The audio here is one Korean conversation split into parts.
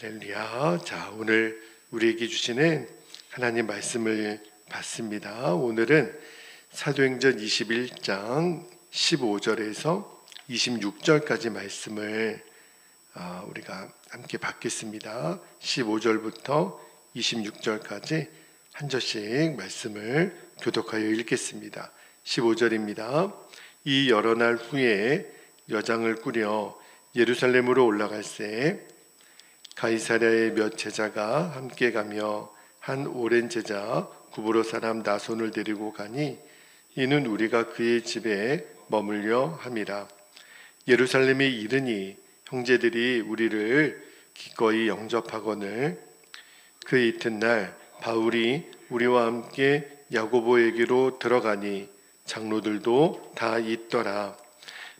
할렐루야. 자, 오늘 우리에게 주시는 하나님 말씀을 받습니다. 오늘은 사도행전 21장 15절에서 26절까지 말씀을 우리가 함께 받겠습니다. 15절부터 26절까지 한 절씩 말씀을 교독하여 읽겠습니다. 15절입니다. 이 여러 날 후에 여장을 꾸려 예루살렘으로 올라갈새 가이사랴의 몇 제자가 함께 가며 한 오랜 제자 구브로 사람 나손을 데리고 가니 이는 우리가 그의 집에 머물려 함이라. 예루살렘에 이르니 형제들이 우리를 기꺼이 영접하거늘 그 이튿날 바울이 우리와 함께 야고보에게로 들어가니 장로들도 다 있더라.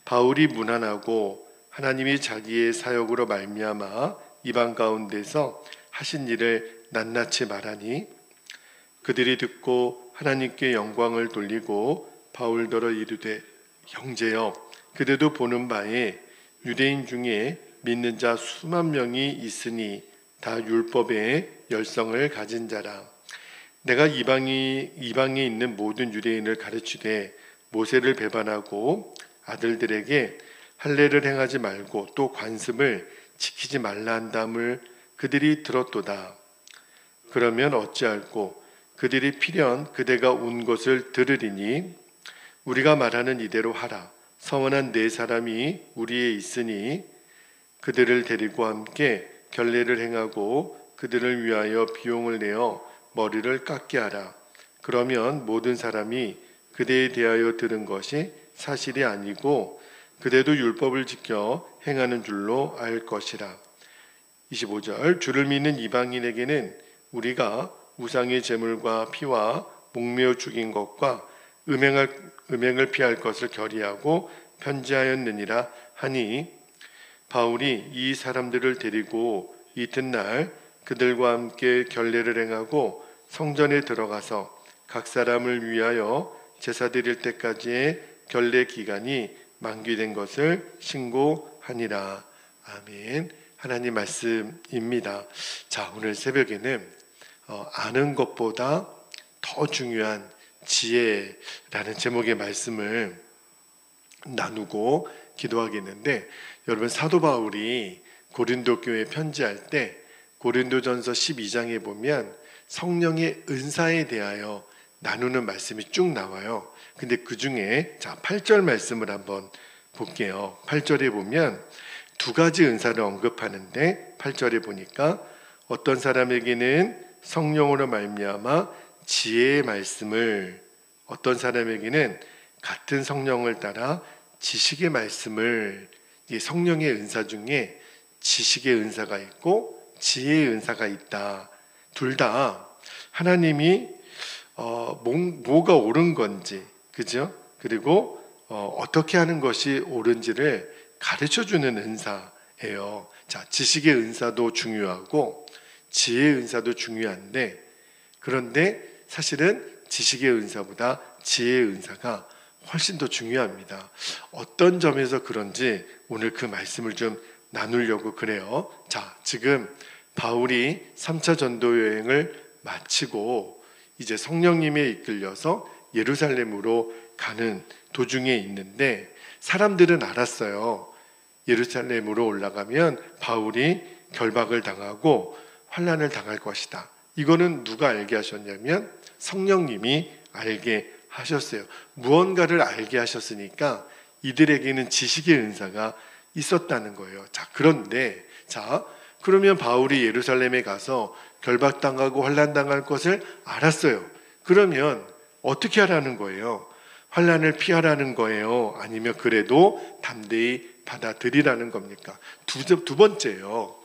바울이 문안하고 하나님이 자기의 사역으로 말미암아 이방 가운데서 하신 일을 낱낱이 말하니 그들이 듣고 하나님께 영광을 돌리고 바울더러 이르되 형제여 그대도 보는 바에 유대인 중에 믿는 자 수만 명이 있으니 다 율법의 열성을 가진 자라. 내가 이방에 있는 모든 유대인을 가르치되 모세를 배반하고 아들들에게 할례를 행하지 말고 또 관습을 지키지 말라 한담을 그들이 들었도다. 그러면 어찌할꼬 그들이 필연 그대가 온 것을 들으리니 우리가 말하는 이대로 하라. 서원한 네 사람이 우리에 있으니 그들을 데리고 함께 결례를 행하고 그들을 위하여 비용을 내어 머리를 깎게 하라. 그러면 모든 사람이 그대에 대하여 들은 것이 사실이 아니고 그대도 율법을 지켜 행하는 줄로 알 것이라. 25절 주를 믿는 이방인에게는 우리가 우상의 제물과 피와 목매어 죽인 것과 음행을 피할 것을 결의하고 편지하였느니라 하니 바울이 이 사람들을 데리고 이튿날 그들과 함께 결례를 행하고 성전에 들어가서 각 사람을 위하여 제사 드릴 때까지의 결례 기간이 만기된 것을 신고하니라. 아멘. 하나님 말씀입니다. 자, 오늘 새벽에는 아는 것보다 더 중요한 지혜라는 제목의 말씀을 나누고 기도하겠는데, 여러분 사도 바울이 고린도 교회에 편지할 때 고린도전서 12장에 보면 성령의 은사에 대하여 나누는 말씀이 쭉 나와요. 근데 그 중에 8절 말씀을 한번 볼게요. 8절에 보면 두 가지 은사를 언급하는데 8절에 보니까 어떤 사람에게는 성령으로 말미암아 지혜의 말씀을, 어떤 사람에게는 같은 성령을 따라 지식의 말씀을, 이 성령의 은사 중에 지식의 은사가 있고 지혜의 은사가 있다. 둘 다 하나님이 뭐가 옳은 건지, 그죠? 그리고 어떻게 하는 것이 옳은지를 가르쳐주는 은사예요. 자, 지식의 은사도 중요하고 지혜의 은사도 중요한데, 그런데 사실은 지식의 은사보다 지혜의 은사가 훨씬 더 중요합니다. 어떤 점에서 그런지 오늘 그 말씀을 좀 나누려고 그래요. 자, 지금 바울이 3차 전도 여행을 마치고 이제 성령님에 이끌려서 예루살렘으로 가는 도중에 있는데, 사람들은 알았어요. 예루살렘으로 올라가면 바울이 결박을 당하고 환난을 당할 것이다. 이거는 누가 알게 하셨냐면 성령님이 알게 하셨어요. 무언가를 알게 하셨으니까 이들에게는 지식의 은사가 있었다는 거예요. 자, 그런데 그러면 바울이 예루살렘에 가서 결박당하고 환난당할 것을 알았어요. 그러면 어떻게 하라는 거예요? 환난을 피하라는 거예요? 아니면 그래도 담대히 받아들이라는 겁니까? 두 번째요.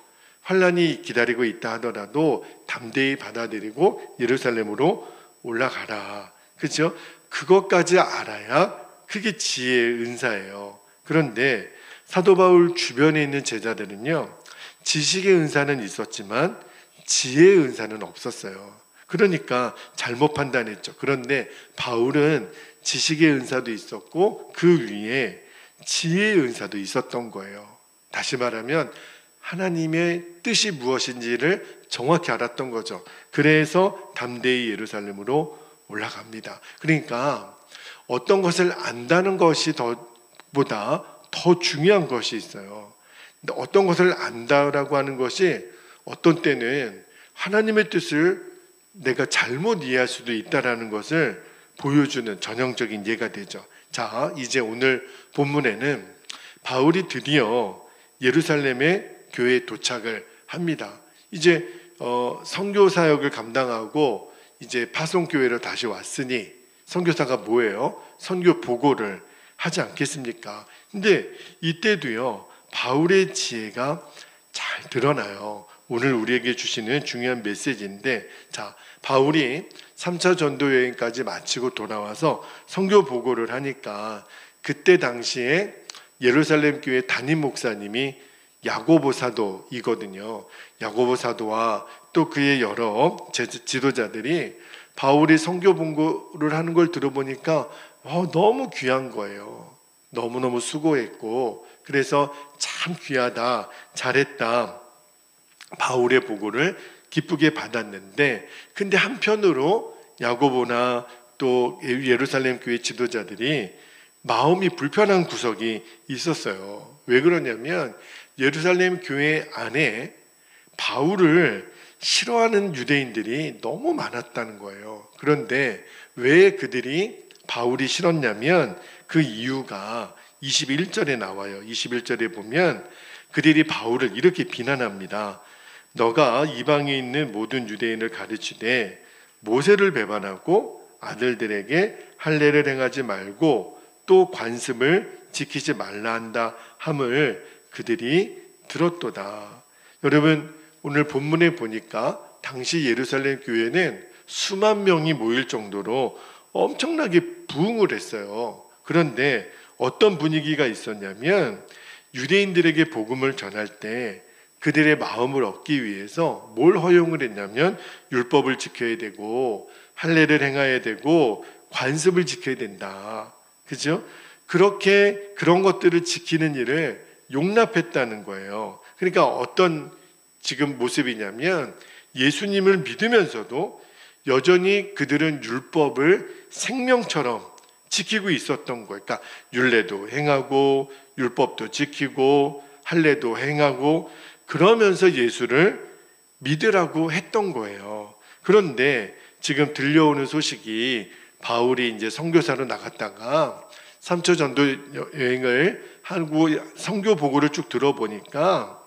환난이 기다리고 있다 하더라도 담대히 받아들이고 예루살렘으로 올라가라. 그렇죠? 그것까지 알아야 그게 지혜의 은사예요. 그런데 사도 바울 주변에 있는 제자들은요, 지식의 은사는 있었지만 지혜의 은사는 없었어요. 그러니까 잘못 판단했죠. 그런데 바울은 지식의 은사도 있었고 그 위에 지혜의 은사도 있었던 거예요. 다시 말하면 하나님의 뜻이 무엇인지를 정확히 알았던 거죠. 그래서 담대히 예루살렘으로 올라갑니다. 그러니까 어떤 것을 안다는 것이 보다 더 중요한 것이 있어요. 근데 어떤 것을 안다라고 하는 것이 어떤 때는 하나님의 뜻을 내가 잘못 이해할 수도 있다라는 것을 보여주는 전형적인 예가 되죠. 자, 이제 오늘 본문에는 바울이 드디어 예루살렘의 교회에 도착을 합니다. 이제 선교 사역을 감당하고 이제 파송교회로 다시 왔으니 선교사가 뭐예요? 선교 보고를 하지 않겠습니까? 근데 이때도요, 바울의 지혜가 잘 드러나요. 오늘 우리에게 주시는 중요한 메시지인데, 자, 바울이 3차 전도 여행까지 마치고 돌아와서 선교 보고를 하니까 그때 당시에 예루살렘 교회 담임 목사님이 야고보 사도이거든요. 야고보 사도와 또 그의 여러 지도자들이 바울이 선교 보고를 하는 걸 들어보니까 너무 귀한 거예요. 너무너무 수고했고 그래서 참 귀하다, 잘했다, 바울의 보고를 기쁘게 받았는데, 근데 한편으로 야고보나 또 예루살렘 교회 지도자들이 마음이 불편한 구석이 있었어요. 왜 그러냐면 예루살렘 교회 안에 바울을 싫어하는 유대인들이 너무 많았다는 거예요. 그런데 왜 그들이 바울이 싫었냐면 그 이유가 21절에 나와요. 21절에 보면 그들이 바울을 이렇게 비난합니다. 너가 이방에 있는 모든 유대인을 가르치되 모세를 배반하고 아들들에게 할례를 행하지 말고 또 관습을 지키지 말라 한다 함을 그들이 들었도다. 여러분, 오늘 본문에 보니까 당시 예루살렘 교회는 수만 명이 모일 정도로 엄청나게 부흥을 했어요. 그런데 어떤 분위기가 있었냐면 유대인들에게 복음을 전할 때 그들의 마음을 얻기 위해서 뭘 허용을 했냐면 율법을 지켜야 되고 할례를 행해야 되고 관습을 지켜야 된다. 그죠? 그렇게 그런 것들을 지키는 일을 용납했다는 거예요. 그러니까 어떤 지금 모습이냐면 예수님을 믿으면서도 여전히 그들은 율법을 생명처럼 지키고 있었던 거예요. 그러니까 율례도 행하고 율법도 지키고 할례도 행하고 그러면서 예수를 믿으라고 했던 거예요. 그런데 지금 들려오는 소식이 바울이 이제 선교사로 나갔다가 3차 전도 여행을 하고 선교 보고를 쭉 들어보니까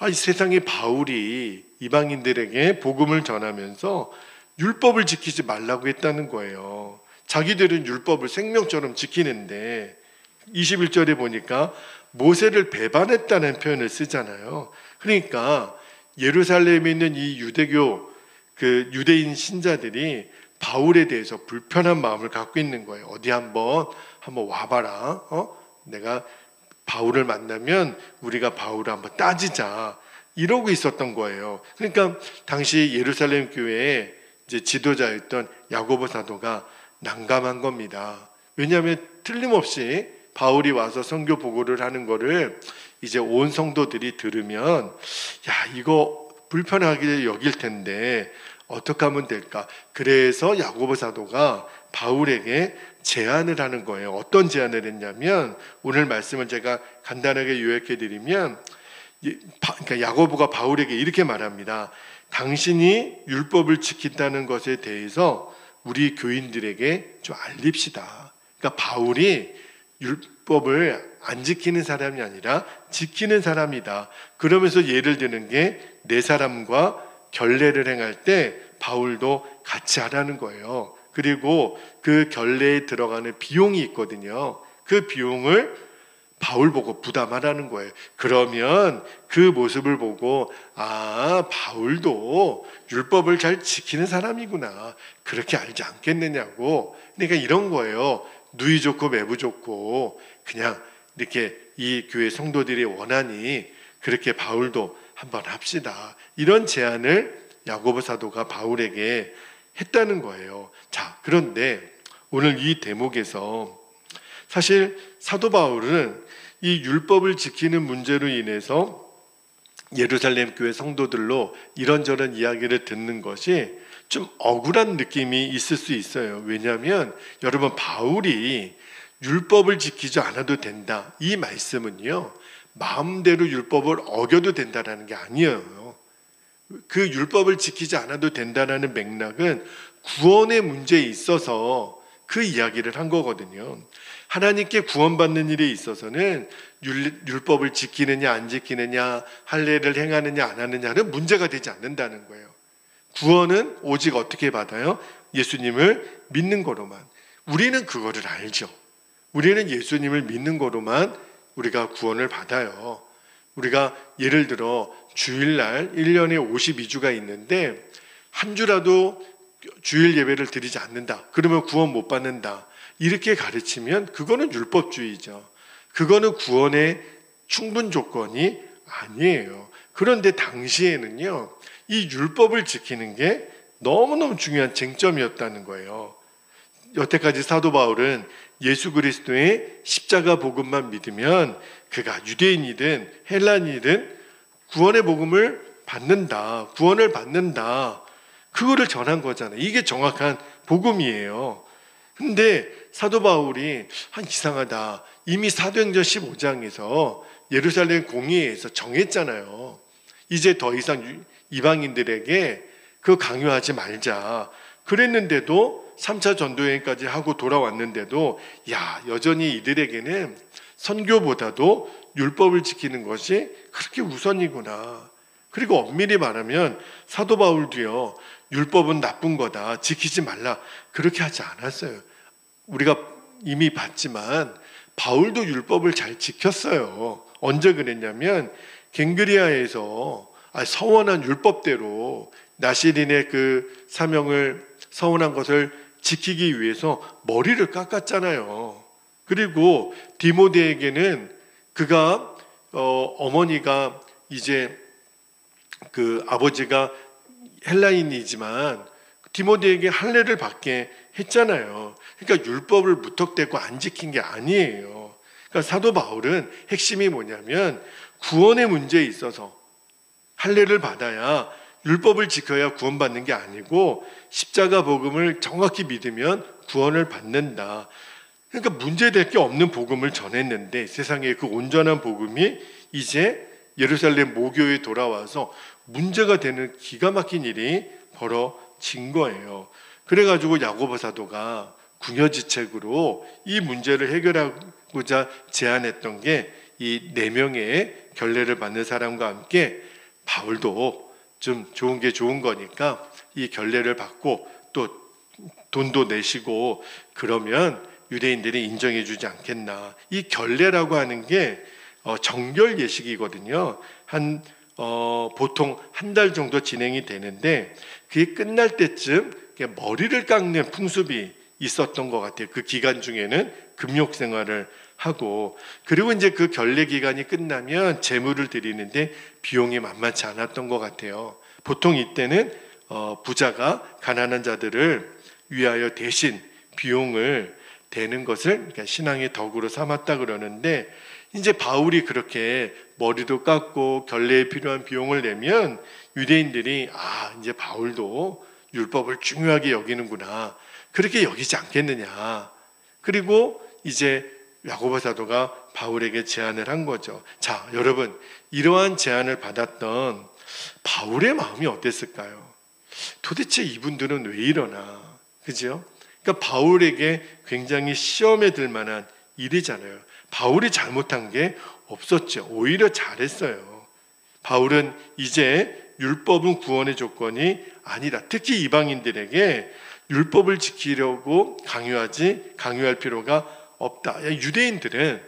이 세상에 바울이 이방인들에게 복음을 전하면서 율법을 지키지 말라고 했다는 거예요. 자기들은 율법을 생명처럼 지키는데 21절에 보니까 모세를 배반했다는 표현을 쓰잖아요. 그러니까 예루살렘에 있는 이 유대교 유대인 신자들이 바울에 대해서 불편한 마음을 갖고 있는 거예요. 어디 한번 와봐라. 내가 바울을 만나면 우리가 바울을 한번 따지자. 이러고 있었던 거예요. 그러니까 당시 예루살렘 교회의 이제 지도자였던 야고보 사도가 난감한 겁니다. 왜냐하면 틀림없이 바울이 와서 선교 보고를 하는 거를 이제 온 성도들이 들으면 이거 불편하게 여길 텐데 어떻게 하면 될까? 그래서 야고보 사도가 바울에게 제안을 하는 거예요. 어떤 제안을 했냐면 오늘 말씀을 제가 간단하게 요약해 드리면 그러니까 야고보가 바울에게 이렇게 말합니다. 당신이 율법을 지킨다는 것에 대해서 우리 교인들에게 좀 알립시다. 그러니까 바울이 율법을 안 지키는 사람이 아니라 지키는 사람이다. 그러면서 예를 드는 게 네 사람과 결례를 행할 때 바울도 같이 하라는 거예요. 그리고 그 결례에 들어가는 비용이 있거든요. 그 비용을 바울 보고 부담하라는 거예요. 그러면 그 모습을 보고 바울도 율법을 잘 지키는 사람이구나. 그렇게 알지 않겠느냐고. 그러니까 이런 거예요. 누이 좋고 매부 좋고 그냥 이렇게 이 교회 성도들이 원하니 그렇게 바울도 한번 합시다. 이런 제안을 야고보 사도가 바울에게 했다는 거예요. 자, 그런데 오늘 이 대목에서 사실 사도 바울은 이 율법을 지키는 문제로 인해서 예루살렘 교회 성도들로 이런저런 이야기를 듣는 것이 좀 억울한 느낌이 있을 수 있어요. 왜냐하면 여러분, 바울이 율법을 지키지 않아도 된다, 이 말씀은요, 마음대로 율법을 어겨도 된다라는 게 아니에요. 그 율법을 지키지 않아도 된다라는 맥락은 구원의 문제에 있어서 그 이야기를 한 거거든요. 하나님께 구원받는 일에 있어서는 율법을 지키느냐 안 지키느냐, 할례를 행하느냐 안 하느냐는 문제가 되지 않는다는 거예요. 구원은 오직 어떻게 받아요? 예수님을 믿는 거로만. 우리는 그거를 알죠. 우리는 예수님을 믿는 거로만 우리가 구원을 받아요. 우리가 예를 들어 주일날 1년에 52주가 있는데 한 주라도 주일 예배를 드리지 않는다, 그러면 구원 못 받는다, 이렇게 가르치면 그거는 율법주의죠. 그거는 구원의 충분 조건이 아니에요. 그런데 당시에는요, 이 율법을 지키는 게 너무너무 중요한 쟁점이었다는 거예요. 여태까지 사도 바울은 예수 그리스도의 십자가 복음만 믿으면 그가 유대인이든 헬라인이든 구원의 복음을 받는다, 구원을 받는다, 그거를 전한 거잖아요. 이게 정확한 복음이에요. 근데 사도 바울이 이상하다, 이미 사도행전 15장에서 예루살렘 공의회에서 정했잖아요. 이제 더 이상 이방인들에게 그거 강요하지 말자. 그랬는데도 3차 전도여행까지 하고 돌아왔는데도 여전히 이들에게는 선교보다도 율법을 지키는 것이 그렇게 우선이구나. 그리고 엄밀히 말하면 사도 바울도요, 율법은 나쁜 거다, 지키지 말라, 그렇게 하지 않았어요. 우리가 이미 봤지만 바울도 율법을 잘 지켰어요. 언제 그랬냐면 갱그리아에서 서원한 율법대로 나시린의 그 사명을 서원한 것을 지키기 위해서 머리를 깎았잖아요. 그리고 디모데에게는 그가 어머니가 이제 그 아버지가 헬라인이지만 디모데에게 할례를 받게 했잖아요. 그러니까 율법을 무턱대고 안 지킨 게 아니에요. 그러니까 사도 바울은 핵심이 뭐냐면 구원의 문제에 있어서 할례를 받아야, 율법을 지켜야 구원받는 게 아니고 십자가 복음을 정확히 믿으면 구원을 받는다. 그러니까 문제될 게 없는 복음을 전했는데 세상에 그 온전한 복음이 이제 예루살렘 모교에 돌아와서 문제가 되는 기가 막힌 일이 벌어진 거예요. 그래가지고 야고보 사도가 궁여지책으로 이 문제를 해결하고자 제안했던 게 이 4명의 결례를 받는 사람과 함께 바울도 좀 좋은 게 좋은 거니까 이 결례를 받고 또 돈도 내시고 그러면 유대인들이 인정해 주지 않겠나. 이 결례라고 하는 게 정결 예식이거든요. 보통 한 달 정도 진행이 되는데 그게 끝날 때쯤 머리를 깎는 풍습이 있었던 것 같아요. 그 기간 중에는 금욕 생활을 하고, 그리고 이제 그 결례 기간이 끝나면 제물을 드리는데 비용이 만만치 않았던 것 같아요. 보통 이때는 부자가 가난한 자들을 위하여 대신 비용을 대는 것을 그러니까 신앙의 덕으로 삼았다 그러는데, 이제 바울이 그렇게 머리도 깎고 결례에 필요한 비용을 내면 유대인들이 이제 바울도 율법을 중요하게 여기는구나, 그렇게 여기지 않겠느냐. 그리고 이제 야고보 사도가 바울에게 제안을 한 거죠. 자, 여러분, 이러한 제안을 받았던 바울의 마음이 어땠을까요? 도대체 이분들은 왜 이러나, 그죠? 그러니까 바울에게 굉장히 시험에 들 만한 일이잖아요. 바울이 잘못한 게 없었죠. 오히려 잘했어요. 바울은 이제 율법은 구원의 조건이 아니다. 특히 이방인들에게 율법을 지키려고 강요할 필요가 없다. 유대인들은,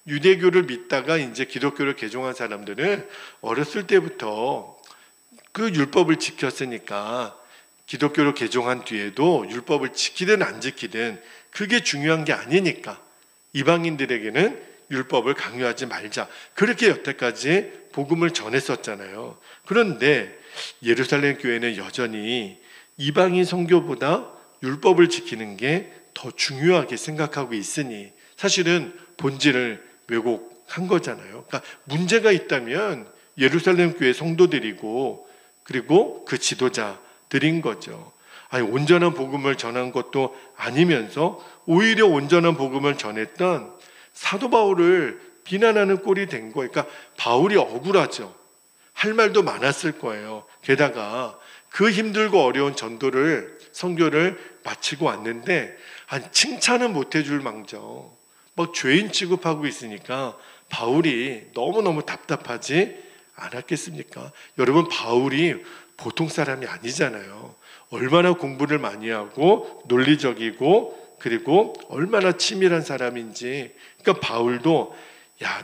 유대교를 믿다가 이제 기독교를 개종한 사람들은 어렸을 때부터 그 율법을 지켰으니까 기독교를 개종한 뒤에도 율법을 지키든 안 지키든 그게 중요한 게 아니니까 이방인들에게는 율법을 강요하지 말자, 그렇게 여태까지 복음을 전했었잖아요. 그런데 예루살렘 교회는 여전히 이방인 선교보다 율법을 지키는 게 더 중요하게 생각하고 있으니 사실은 본질을 왜곡한 거잖아요. 그러니까 문제가 있다면 예루살렘 교회 성도들이고 그리고 그 지도자들인 거죠. 아니, 온전한 복음을 전한 것도 아니면서 오히려 온전한 복음을 전했던 사도 바울을 비난하는 꼴이 된 거예요. 그러니까 바울이 억울하죠. 할 말도 많았을 거예요. 게다가 그 힘들고 어려운 전도를 선교를 마치고 왔는데 칭찬은 못 해줄 망정 막 죄인 취급하고 있으니까 바울이 너무너무 답답하지 않았겠습니까? 여러분, 바울이 보통 사람이 아니잖아요. 얼마나 공부를 많이 하고 논리적이고 그리고 얼마나 치밀한 사람인지. 그러니까 바울도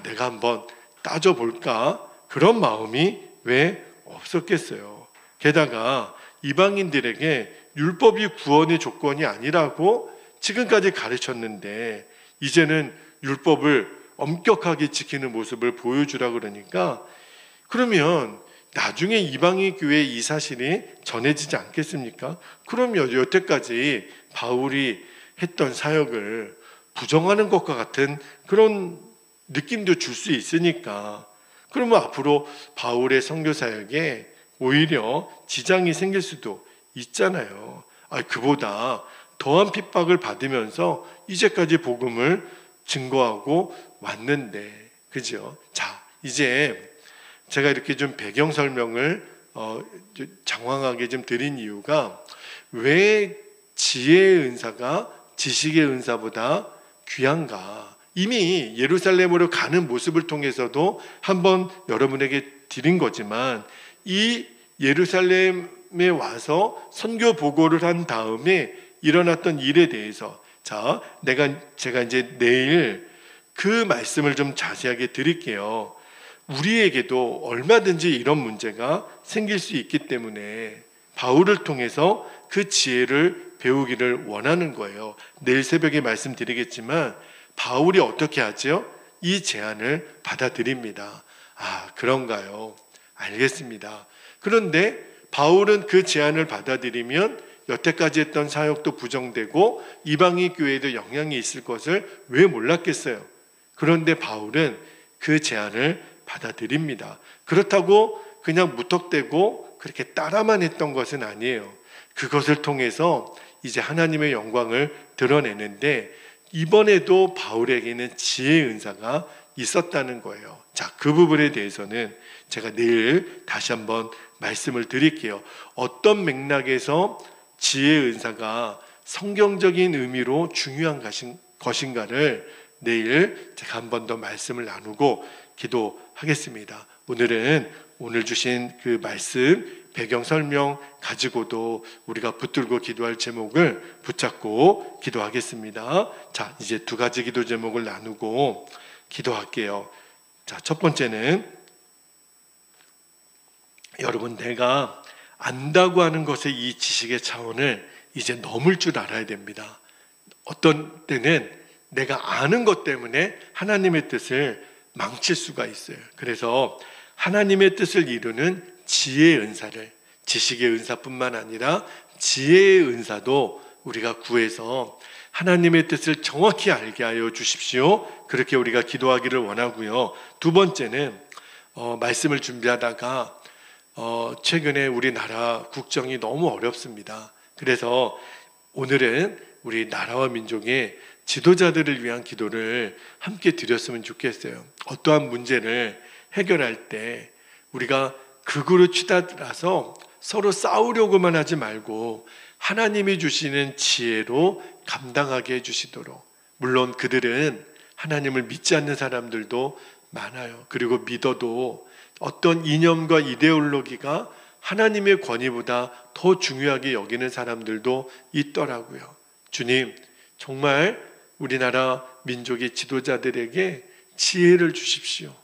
내가 한번 따져볼까? 그런 마음이 왜 없었겠어요. 게다가 이방인들에게 율법이 구원의 조건이 아니라고 지금까지 가르쳤는데 이제는 율법을 엄격하게 지키는 모습을 보여주라 그러니까, 그러면 나중에 이방인 교회에 이 사실이 전해지지 않겠습니까? 그러면 여태까지 바울이 했던 사역을 부정하는 것과 같은 그런 느낌도 줄 수 있으니까, 그러면 앞으로 바울의 선교 사역에 오히려 지장이 생길 수도 있잖아요. 그보다 더한 핍박을 받으면서 이제까지 복음을 증거하고 왔는데, 그죠? 자, 이제 제가 이렇게 좀 배경 설명을 장황하게 좀 드린 이유가, 왜 지혜의 은사가 지식의 은사보다 귀한가? 이미 예루살렘으로 가는 모습을 통해서도 한번 여러분에게 드린 거지만, 이 예루살렘에 와서 선교 보고를 한 다음에 일어났던 일에 대해서, 제가 이제 내일 그 말씀을 좀 자세하게 드릴게요. 우리에게도 얼마든지 이런 문제가 생길 수 있기 때문에 바울을 통해서 그 지혜를 배우기를 원하는 거예요. 내일 새벽에 말씀드리겠지만 바울이 어떻게 하죠? 이 제안을 받아들입니다. 그런가요? 알겠습니다. 그런데 바울은 그 제안을 받아들이면 여태까지 했던 사역도 부정되고 이방인 교회에도 영향이 있을 것을 왜 몰랐겠어요? 그런데 바울은 그 제안을 받아들입니다. 그렇다고 그냥 무턱대고 그렇게 따라만 했던 것은 아니에요. 그것을 통해서 이제 하나님의 영광을 드러내는데, 이번에도 바울에게는 지혜의 은사가 있었다는 거예요. 그 부분에 대해서는 제가 내일 다시 한번 말씀을 드릴게요. 어떤 맥락에서 지혜의 은사가 성경적인 의미로 중요한 것인가를 내일 제가 한 번 더 말씀을 나누고 기도하겠습니다. 오늘 주신 그 말씀 배경 설명 가지고도 우리가 붙들고 기도할 제목을 붙잡고 기도하겠습니다. 이제 두 가지 기도 제목을 나누고 기도할게요. 첫 번째는, 여러분, 내가 안다고 하는 것의 이 지식의 차원을 이제 넘을 줄 알아야 됩니다. 어떤 때는 내가 아는 것 때문에 하나님의 뜻을 망칠 수가 있어요. 그래서 하나님의 뜻을 이루는 지혜의 은사를, 지식의 은사뿐만 아니라 지혜의 은사도 우리가 구해서 하나님의 뜻을 정확히 알게 하여 주십시오. 그렇게 우리가 기도하기를 원하고요. 두 번째는 말씀을 준비하다가 최근에 우리나라 국정이 너무 어렵습니다. 그래서 오늘은 우리 나라와 민족의 지도자들을 위한 기도를 함께 드렸으면 좋겠어요. 어떠한 문제를 해결할 때 우리가 극으로 치달아서 서로 싸우려고만 하지 말고 하나님이 주시는 지혜로 감당하게 해주시도록. 물론 그들은 하나님을 믿지 않는 사람들도 많아요. 그리고 믿어도 어떤 이념과 이데올로기가 하나님의 권위보다 더 중요하게 여기는 사람들도 있더라고요. 주님, 정말 우리나라 민족의 지도자들에게 지혜를 주십시오.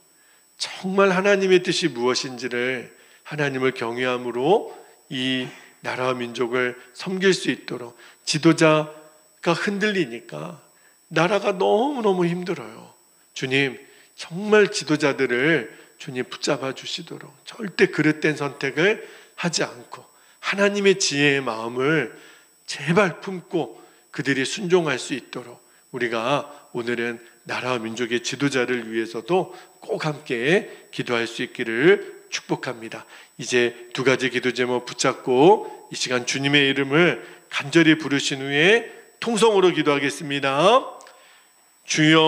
정말 하나님의 뜻이 무엇인지를 하나님을 경외함으로 이 나라와 민족을 섬길 수 있도록. 지도자가 흔들리니까 나라가 너무너무 힘들어요. 주님, 정말 지도자들을 주님 붙잡아 주시도록, 절대 그릇된 선택을 하지 않고 하나님의 지혜의 마음을 제발 품고 그들이 순종할 수 있도록 우리가 오늘은 나라와 민족의 지도자를 위해서도 꼭 함께 기도할 수 있기를 축복합니다. 이제 두 가지 기도 제목 붙잡고 이 시간 주님의 이름을 간절히 부르신 후에 통성으로 기도하겠습니다. 주여